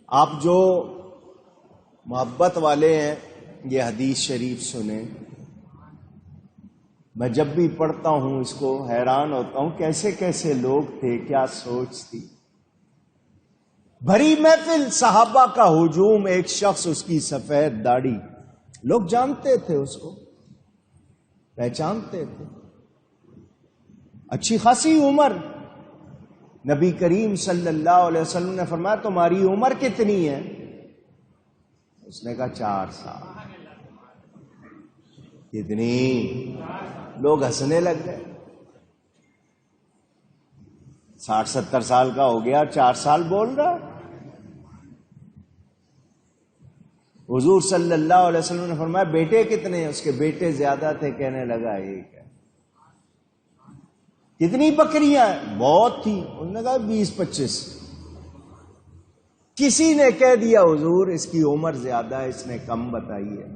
آپ جو محبت والے ہیں یہ حدیث شریف سنیں. میں جب بھی پڑھتا ہوں اس کو حیران ہوتا ہوں کیسے کیسے لوگ تھے, کیا سوچ تھی. بھری محفل, صحابہ کا ہجوم, ایک شخص, اس کی سفید داڑھی, لوگ جانتے تھے اس کو, پہچانتے تھے. اچھی خاصی عمر. نبی کریم صلی اللہ علیہ وسلم نے فرمایا تمہاری عمر کتنی ہے؟ اس نے کہا 4 سال. کتنی؟ لوگ ہنسنے لگ گئے. 60-70 سال کا ہو گیا, 4 سال بول رہا. حضور صلی اللہ علیہ وسلم نے فرمایا بیٹے کتنے ہیں؟ اس کے بیٹے زیادہ تھے. کہنے لگا ایک ہے. کتنی بکریاں ہیں؟ بہت تھی. انہوں نے کہا 20-25. کسی نے کہہ دیا حضور اس کی عمر زیادہ ہے, اس نے کم بتائی ہے.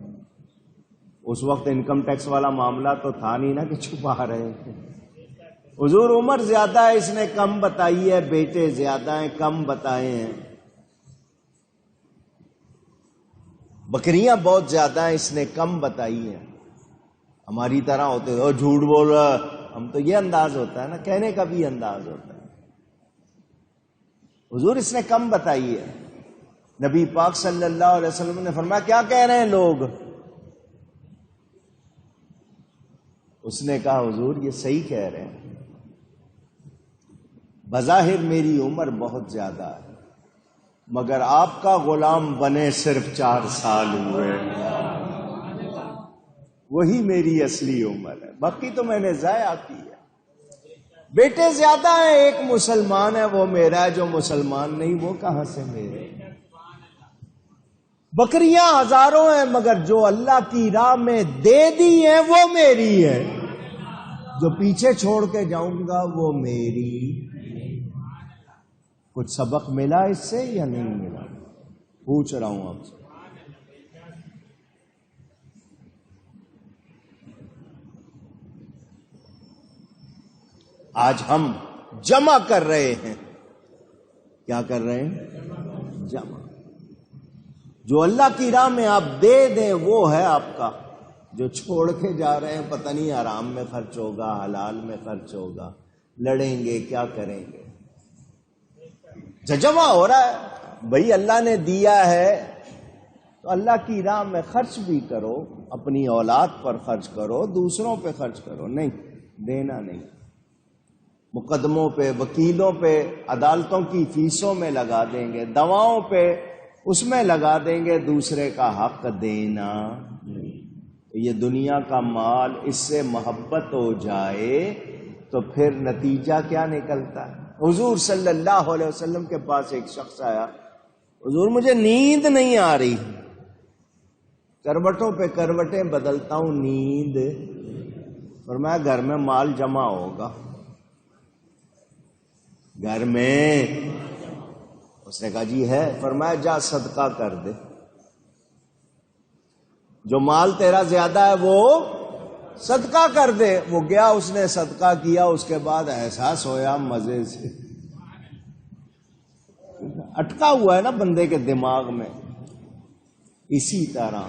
اس وقت انکم ٹیکس والا معاملہ تو تھا نہیں نا کہ چھپا رہے تھے. حضور عمر زیادہ ہے, اس نے کم بتائی ہے, بیٹے زیادہ ہیں, کم بتائے ہیں. بکریاں بہت زیادہ ہیں, اس نے کم بتائی ہیں. ہماری طرح ہوتے تھے جھوٹ بول رہا. ہم تو یہ انداز ہوتا ہے نا, کہنے کا بھی انداز ہوتا ہے. حضور اس نے کم بتائی ہے. نبی پاک صلی اللہ علیہ وسلم نے فرمایا کیا کہہ رہے ہیں لوگ؟ اس نے کہا حضور یہ صحیح کہہ رہے ہیں, بظاہر میری عمر بہت زیادہ ہے مگر آپ کا غلام بنے صرف 4 سال ہوئے, وہی میری اصلی عمر ہے, باقی تو میں نے ضائع کی ہے. بیٹے زیادہ ہیں, ایک مسلمان ہے وہ میرا ہے, جو مسلمان نہیں وہ کہاں سے میرے. بکریاں ہزاروں ہیں مگر جو اللہ کی راہ میں دے دی ہیں وہ میری ہے, جو پیچھے چھوڑ کے جاؤں گا وہ میری. کچھ سبق ملا اس سے یا نہیں ملا؟ پوچھ رہا ہوں آپ سے. آج ہم جمع کر رہے ہیں. کیا کر رہے ہیں؟ جمع. جو اللہ کی راہ میں آپ دے دیں وہ ہے آپ کا. جو چھوڑ کے جا رہے ہیں پتہ نہیں حرام میں خرچ ہوگا, حلال میں خرچ ہوگا, لڑیں گے, کیا کریں گے. جمع ہو رہا ہے بھائی, اللہ نے دیا ہے تو اللہ کی راہ میں خرچ بھی کرو, اپنی اولاد پر خرچ کرو, دوسروں پہ خرچ کرو. نہیں دینا نہیں, مقدموں پہ, وکیلوں پہ, عدالتوں کی فیسوں میں لگا دیں گے, دواؤں پہ اس میں لگا دیں گے, دوسرے کا حق دینا نہیں. یہ دنیا کا مال, اس سے محبت ہو جائے تو پھر نتیجہ کیا نکلتا ہے. حضور صلی اللہ علیہ وسلم کے پاس ایک شخص آیا, حضور مجھے نیند نہیں آ رہی, کروٹوں پہ کروٹیں بدلتا ہوں, نیند. فرمایا گھر میں مال جمع ہوگا. گھر میں؟ اس نے کہا جی ہے. فرمایا جا صدقہ کر دے, جو مال تیرا زیادہ ہے وہ صدقہ کر دے. وہ گیا, اس نے صدقہ کیا, اس کے بعد احساس ہویا مزے سے. اٹکا ہوا ہے نا بندے کے دماغ میں. اسی طرح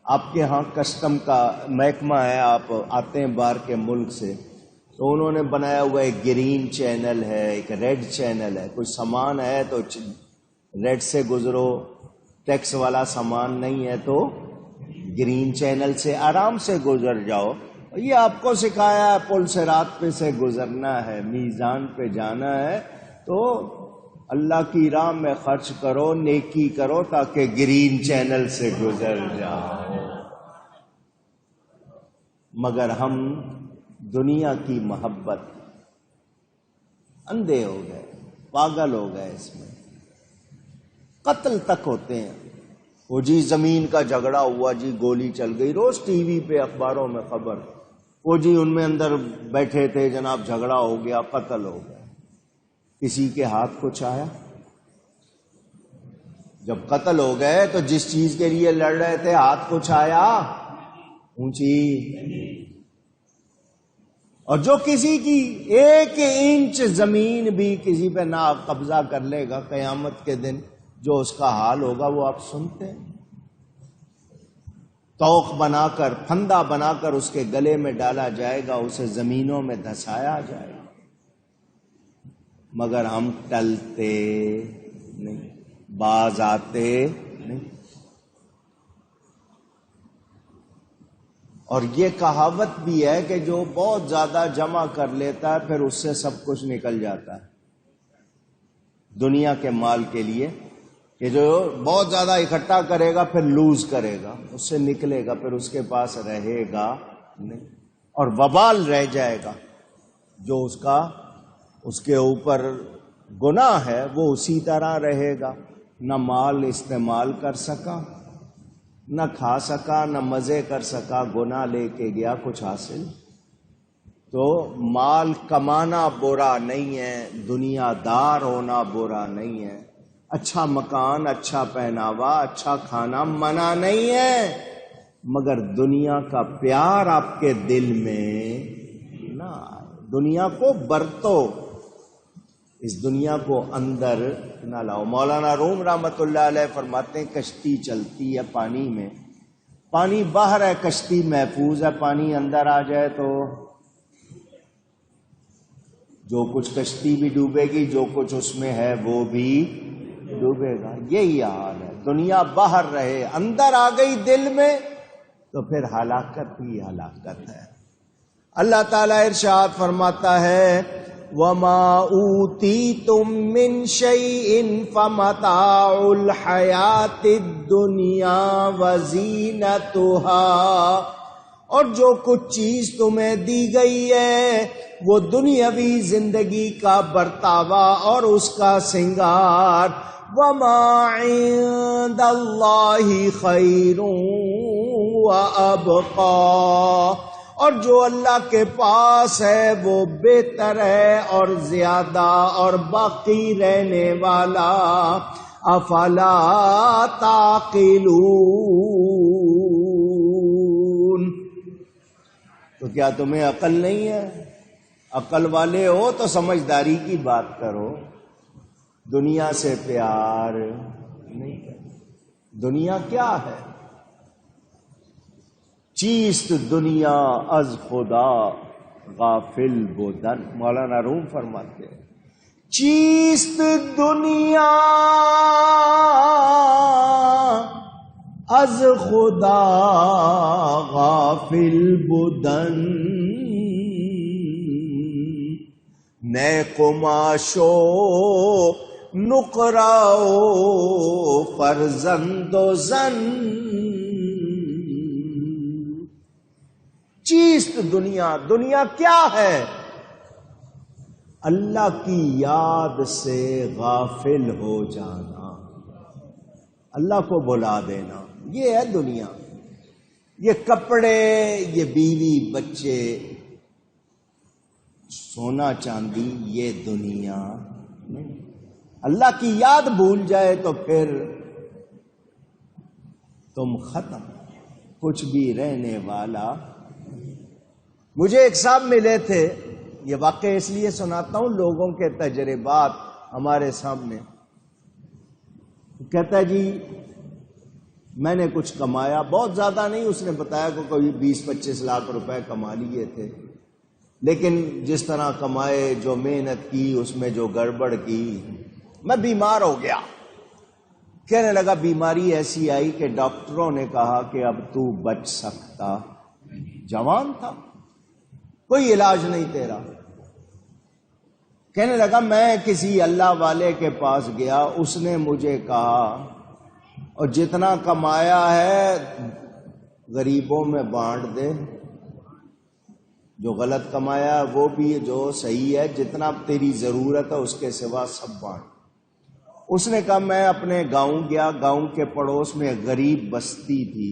آپ کے ہاں کسٹم کا محکمہ ہے, آپ آتے ہیں باہر کے ملک سے, تو انہوں نے بنایا ہوا ایک گرین چینل ہے, ایک ریڈ چینل ہے. کوئی سامان ہے تو ریڈ سے گزرو, ٹیکس والا سامان نہیں ہے تو گرین چینل سے آرام سے گزر جاؤ. یہ آپ کو سکھایا ہے پل سے رات پہ سے گزرنا ہے, میزان پہ جانا ہے, تو اللہ کی راہ میں خرچ کرو, نیکی کرو تاکہ گرین چینل سے گزر جاؤ. مگر ہم دنیا کی محبت اندھے ہو گئے, پاگل ہو گئے. اس میں قتل تک ہوتے ہیں. وہ جی زمین کا جھگڑا ہوا, جی گولی چل گئی, روز ٹی وی پہ اخباروں میں خبر. وہ جی ان میں اندر بیٹھے تھے جناب, جھگڑا ہو گیا, قتل ہو گیا. کسی کے ہاتھ کچھ آیا؟ جب قتل ہو گئے تو جس چیز کے لیے لڑ رہے تھے ہاتھ کچھ آیا؟ اونچی. اور جو کسی کی 1 انچ زمین بھی کسی پہ نہ قبضہ کر لے گا قیامت کے دن, جو اس کا حال ہوگا وہ آپ سنتے ہیں. توق بنا کر، پھندا بنا کر اس کے گلے میں ڈالا جائے گا، اسے زمینوں میں دھسایا جائے گا، مگر ہم ٹلتے نہیں، باز آتے نہیں. اور یہ کہاوت بھی ہے کہ جو بہت زیادہ جمع کر لیتا ہے پھر اس سے سب کچھ نکل جاتا ہے دنیا کے مال کے لیے، کہ جو بہت زیادہ اکٹھا کرے گا پھر لوز کرے گا، اس سے نکلے گا، پھر اس کے پاس رہے گا نہیں، اور وبال رہ جائے گا. جو اس کے اوپر گناہ ہے وہ اسی طرح رہے گا، نہ مال استعمال کر سکا، نہ کھا سکا، نہ مزے کر سکا، گناہ لے کے گیا کچھ حاصل. تو مال کمانا برا نہیں ہے، دنیا دار ہونا برا نہیں ہے، اچھا مکان، اچھا پہناوا، اچھا کھانا منع نہیں ہے، مگر دنیا کا پیار آپ کے دل میں نہ آئے. دنیا کو برتو، اس دنیا کو اندر نہ لاؤ. مولانا روم رحمۃ اللہ علیہ فرماتے ہیں کشتی چلتی ہے پانی میں، پانی باہر ہے، کشتی محفوظ ہے، پانی اندر آ جائے تو جو کچھ کشتی بھی ڈوبے گی، جو کچھ اس میں ہے وہ بھی ڈوبے گا. یہی حال ہے، دنیا باہر رہے، اندر آ گئی دل میں تو پھر ہلاکت ہی ہلاکت ہے. اللہ تعالیٰ ارشاد فرماتا ہے وَمَا أُوتِيتُم مِّن شَيْءٍ فَمَتَاعُ الْحَيَاةِ الدُّنْيَا وَزِينَتُهَا، اور جو کچھ چیز تمہیں دی گئی ہے وہ دنیاوی زندگی کا برتاوا اور اس کا سنگار. وَمَا عِندَ اللَّهِ خَيْرٌ وَأَبْقَىٰ، اور جو اللہ کے پاس ہے وہ بہتر ہے اور زیادہ اور باقی رہنے والا. افلا تعقلون، تو کیا تمہیں عقل نہیں ہے؟ عقل والے ہو تو سمجھداری کی بات کرو. دنیا سے پیار نہیں کرو. دنیا کیا ہے؟ چیست دنیا از خدا غافل بودن. مولانا روم فرماتے ہیں چیست دنیا از خدا غافل بودن، نیک و معاشو نقراؤ فرزند و زن. چیست دنیا، دنیا کیا ہے؟ اللہ کی یاد سے غافل ہو جانا، اللہ کو بھلا دینا، یہ ہے دنیا. یہ کپڑے، یہ بیوی بچے، سونا چاندی، یہ دنیا نہیں. اللہ کی یاد بھول جائے تو پھر تم ختم، کچھ بھی رہنے والا. مجھے ایک صاحب ملے تھے، یہ واقعہ اس لیے سناتا ہوں لوگوں کے تجربات ہمارے سامنے. کہتا ہے جی میں نے کچھ کمایا، بہت زیادہ نہیں، اس نے بتایا کہ کوئی 20-25 لاکھ روپے کما لیے تھے، لیکن جس طرح کمائے، جو محنت کی، اس میں جو گڑبڑ کی، میں بیمار ہو گیا. کہنے لگا بیماری ایسی آئی کہ ڈاکٹروں نے کہا کہ اب تو بچ سکتا، جوان تھا، کوئی علاج نہیں تیرا. کہنے لگا میں کسی اللہ والے کے پاس گیا، اس نے مجھے کہا اور جتنا کمایا ہے غریبوں میں بانٹ دے، جو غلط کمایا وہ بھی، جو صحیح ہے، جتنا تیری ضرورت ہے اس کے سوا سب بانٹ. اس نے کہا میں اپنے گاؤں گیا، گاؤں کے پڑوس میں غریب بستی تھی،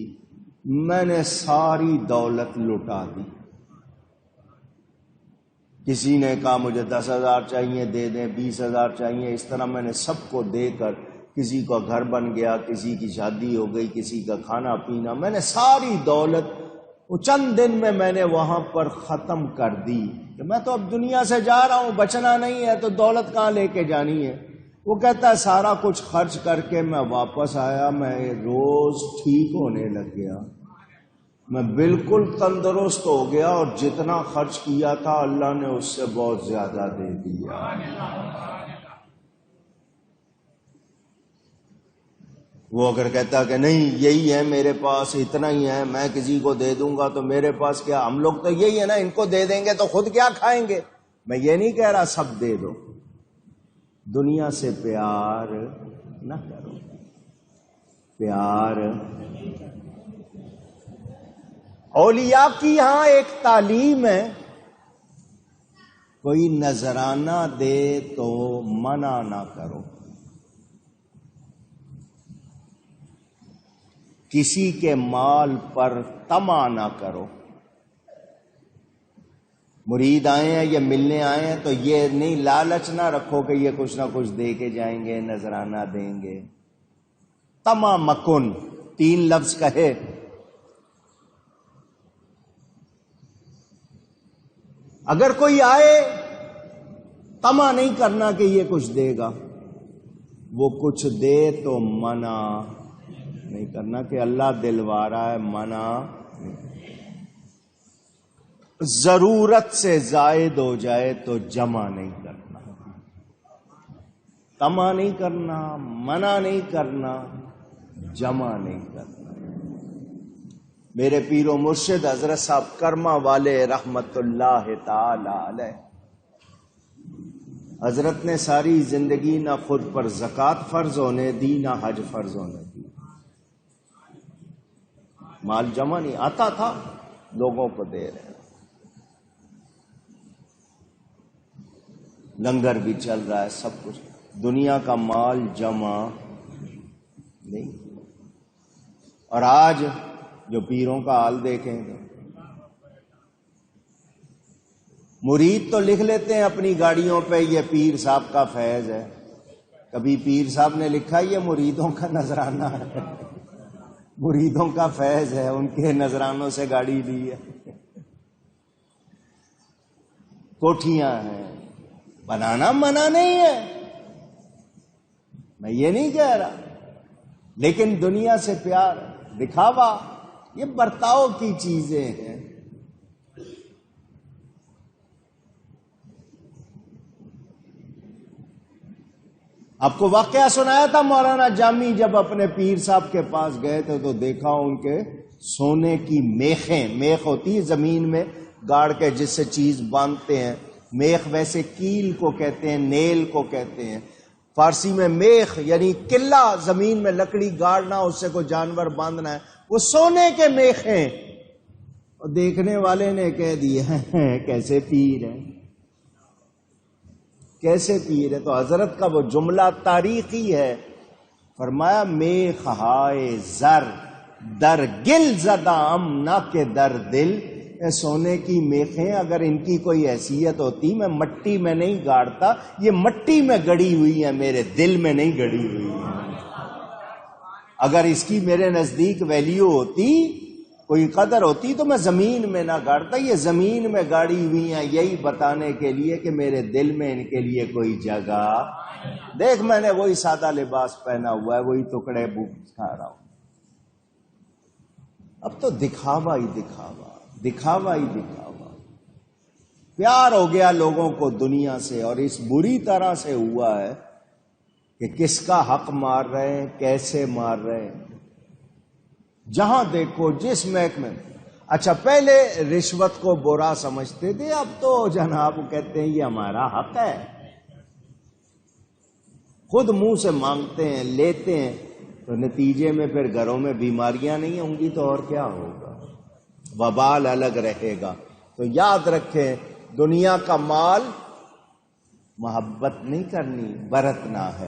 میں نے ساری دولت لٹا دی. کسی نے کہا مجھے 10,000 چاہیے دے دیں، 20,000 چاہیے، اس طرح میں نے سب کو دے کر، کسی کا گھر بن گیا، کسی کی شادی ہو گئی، کسی کا کھانا پینا، میں نے ساری دولت وہ چند دن میں نے وہاں پر ختم کر دی. کہ میں تو اب دنیا سے جا رہا ہوں، بچنا نہیں ہے، تو دولت کہاں لے کے جانی ہے. وہ کہتا ہے سارا کچھ خرچ کر کے میں واپس آیا، میں روز ٹھیک ہونے لگ گیا، میں بالکل تندرست ہو گیا، اور جتنا خرچ کیا تھا اللہ نے اس سے بہت زیادہ دے دیا۔ وہ اگر کہتا کہ نہیں یہی ہے میرے پاس، اتنا ہی ہے، میں کسی کو دے دوں گا تو میرے پاس کیا، ہم لوگ تو یہی ہے نا، ان کو دے دیں گے تو خود کیا کھائیں گے۔ میں یہ نہیں کہہ رہا سب دے دو، دنیا سے پیار نہ کرو، پیار۔ اولیاء کی یہاں ایک تعلیم ہے، کوئی نذرانہ دے تو منع نہ کرو، کسی کے مال پر طمع نہ کرو۔ مرید آئے ہیں یا ملنے آئے ہیں تو یہ نہیں لالچ نہ رکھو کہ یہ کچھ نہ کچھ دے کے جائیں گے، نذرانہ دیں گے۔ طمع مکن، 3 لفظ کہے۔ اگر کوئی آئے طمع نہیں کرنا کہ یہ کچھ دے گا، وہ کچھ دے تو منع نہیں کرنا کہ اللہ دلوارا ہے، منع۔ ضرورت سے زائد ہو جائے تو جمع نہیں کرنا، طمع نہیں کرنا، منع نہیں کرنا، جمع نہیں کرنا۔ میرے پیر و مرشد حضرت صاحب کرما والے رحمت اللہ تعالی علیہ، حضرت نے ساری زندگی نہ خود پر زکوٰۃ فرض ہونے دی، نہ حج فرض ہونے دی۔ مال جمع نہیں آتا تھا، لوگوں کو دے رہے ہیں، لنگر بھی چل رہا ہے، سب کچھ، دنیا کا مال جمع نہیں۔ اور آج جو پیروں کا حال دیکھیں گے، مرید تو لکھ لیتے ہیں اپنی گاڑیوں پہ یہ پیر صاحب کا فیض ہے، کبھی پیر صاحب نے لکھا یہ مریدوں کا نذرانہ ہے، مریدوں کا فیض ہے، ان کے نذرانوں سے گاڑی لی ہے، کوٹھیاں ہیں۔ بنانا منع نہیں ہے، میں یہ نہیں کہہ رہا، لیکن دنیا سے پیار، دکھاوا، یہ برتاؤ کی چیزیں ہیں۔ آپ کو واقعہ سنایا تھا مولانا جامی جب اپنے پیر صاحب کے پاس گئے تھے تو دیکھا ان کے سونے کی میخیں، میخ ہوتی ہے زمین میں گاڑ کے جس سے چیز باندھتے ہیں، میخ ویسے کیل کو کہتے ہیں، نیل کو کہتے ہیں، فارسی میں میخ یعنی قلہ، زمین میں لکڑی گاڑنا، اس سے کوئی جانور باندھنا ہے، وہ سونے کے میخیں۔ اور دیکھنے والے نے کہہ دیا کیسے پیر ہے، کیسے پیر ہے۔ تو حضرت کا وہ جملہ تاریخی ہے، فرمایا میخ ہائے زر در گل زدام نہ کہ در دل۔ اے سونے کی میخیں اگر ان کی کوئی حیثیت ہوتی، میں مٹی میں نہیں گاڑتا، یہ مٹی میں گڑی ہوئی ہے، میرے دل میں نہیں گڑی ہوئی ہے۔ اگر اس کی میرے نزدیک ویلیو ہوتی، کوئی قدر ہوتی، تو میں زمین میں نہ گاڑتا، یہ زمین میں گاڑی ہوئی ہیں یہی بتانے کے لیے کہ میرے دل میں ان کے لیے کوئی جگہ۔ دیکھ میں نے وہی سادہ لباس پہنا ہوا ہے، وہی ٹکڑے کھا رہا ہوں۔ اب تو دکھاوا ہی دکھاوا، دکھاوا ہی دکھاوا، پیار ہو گیا لوگوں کو دنیا سے، اور اس بری طرح سے ہوا ہے کہ کس کا حق مار رہے ہیں، کیسے مار رہے ہیں، جہاں دیکھو جس محکمے میں۔ اچھا پہلے رشوت کو برا سمجھتے تھے، اب تو جناب کہتے ہیں یہ ہمارا حق ہے، خود منہ سے مانگتے ہیں، لیتے ہیں، تو نتیجے میں پھر گھروں میں بیماریاں نہیں ہوں گی تو اور کیا ہوگا، وبال الگ رہے گا۔ تو یاد رکھیں دنیا کا مال محبت نہیں کرنی، برتنا ہے۔